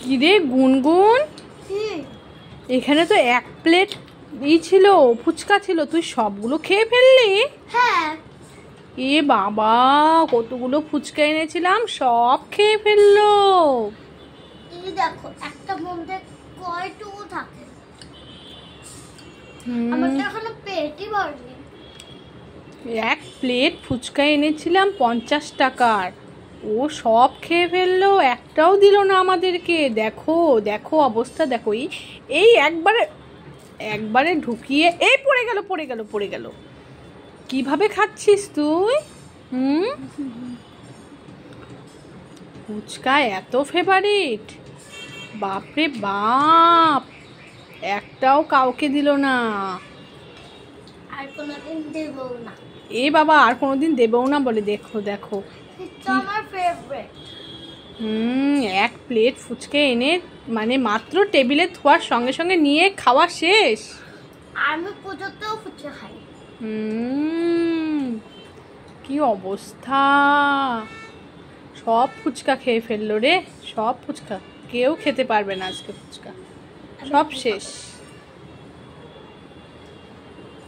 কিরে গুনগুন, এখানে তো এক প্লেট ছিল, ফুচকা ছিল, তুই সবগুলো খেয়ে ফেললি? হ্যাঁ। এ বাবা, কতগুলো ফুচকা এনেছিলাম, সব খেয়ে ফেললো। এই দেখো একটা মধ্যে কয়টুকু থাকে, আমার তো এখনো পেটই ভরেনি। এক প্লেট ফুচকা এনেছিলাম 50 টাকার, ও সব খেয়ে ফেললো, একটাও দিল না আমাদেরকে। দেখো দেখো অবস্থা দেখো, এই একবারে ঢুকিয়ে এই পড়ে গেল। কিভাবে খাচ্ছিস তুই? ফুচকা এত ফেভারিট, বাপরে বাপ, একটাও কাউকে দিল না। আর কোনোদিন দেবো না। এ বাবা, আর কোনোদিন দেবও না বলে, দেখো দেখো। আমার ফেভারিট। এক প্লেট ফুচকা এনে মানে মাত্র টেবিলে থোয়ার সঙ্গে সঙ্গে নিয়ে খাওয়া শেষ। আমি পুজোতেও ফুচকা খাই। কি অবস্থা, সব ফুচকা খেয়ে ফেললো রে, সব ফুচকা, কেউ খেতে পারবে না আজকে ফুচকা, সব শেষ।